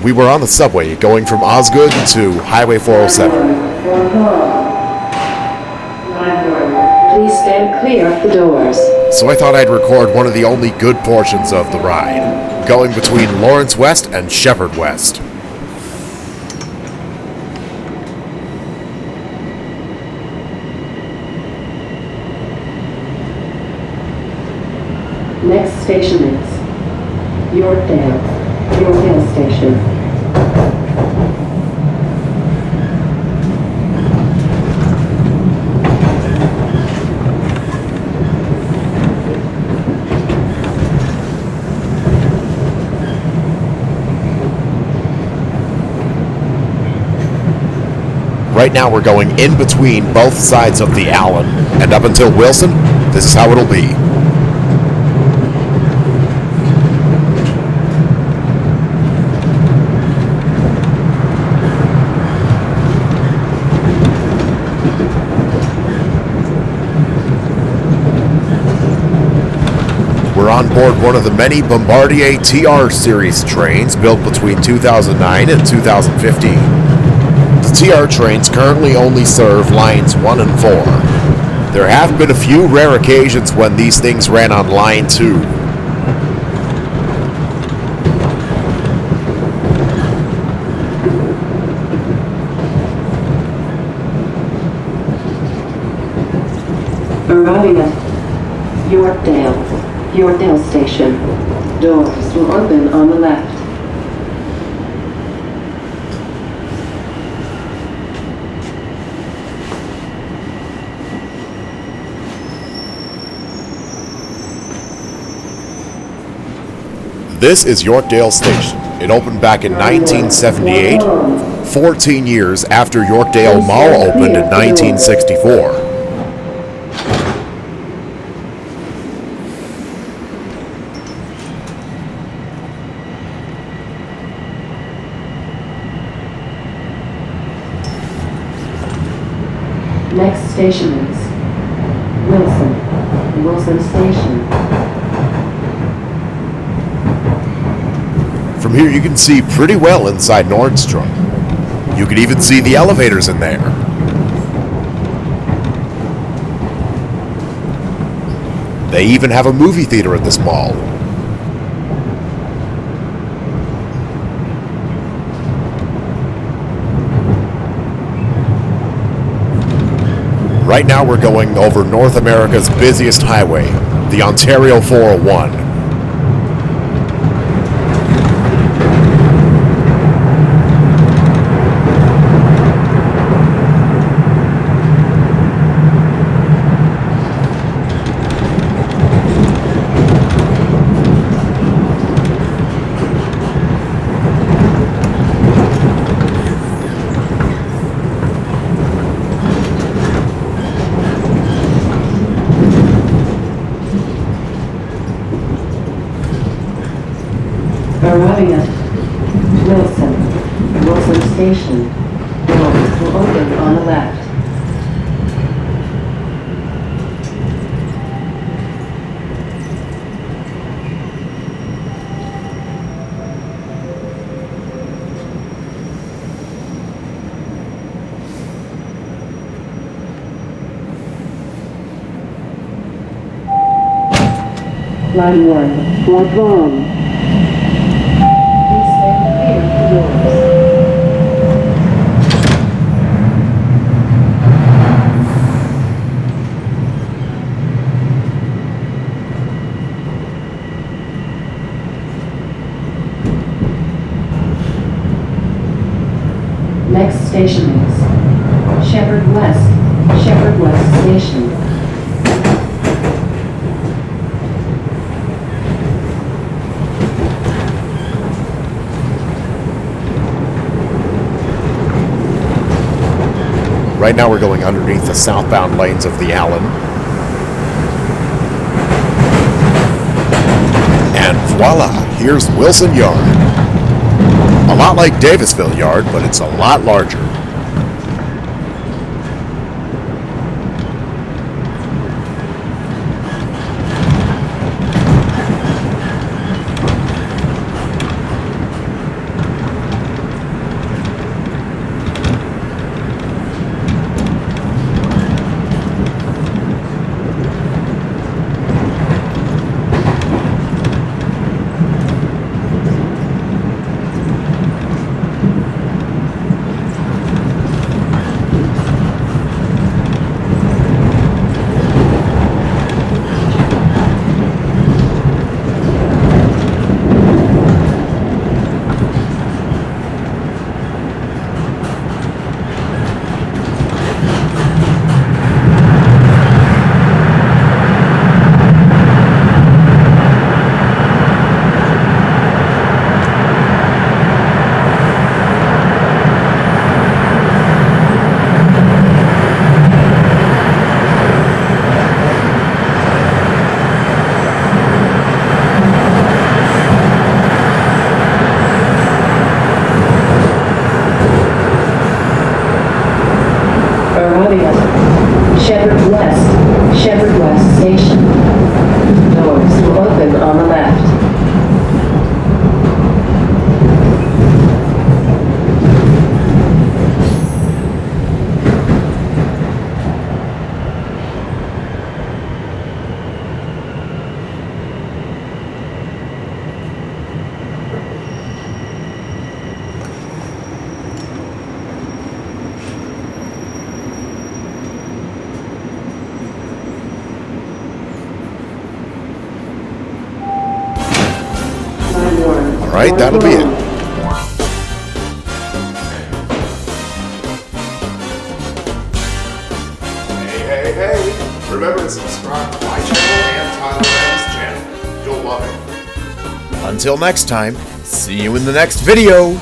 We were on the subway going from Osgood to Highway 407. Please stand clear of the doors. So I thought I'd record one of the only good portions of the ride, going between Lawrence West and Sheppard West. Next station is Yorkdale Station. Right now we're going in between both sides of the Allen, and up until Wilson, this is how it'll be. We're on board one of the many Bombardier TR series trains built between 2009 and 2015. The TR trains currently only serve lines 1 and 4. There have been a few rare occasions when these things ran on line 2. Arriving at Yorkdale Station. Doors will open on the left. This is Yorkdale Station. It opened back in 1978, 14 years after Yorkdale Mall opened in 1964. Next station is Wilson Station. From here you can see pretty well inside Nordstrom. You can even see the elevators in there. They even have a movie theater at this mall. Right now we're going over North America's busiest highway, the Ontario 401. Arriving at Wilson Station. Doors will open on the left. Line 1, Fort Vaughan. Next station is Sheppard West Station. Right now we're going underneath the southbound lanes of the Allen. And voila, here's Wilson Yard. A lot like Davisville Yard, but it's a lot larger. right? That'll be it. Hey. Remember to subscribe to my channel and Tyler Ray's channel. You'll love it. Until next time, see you in the next video.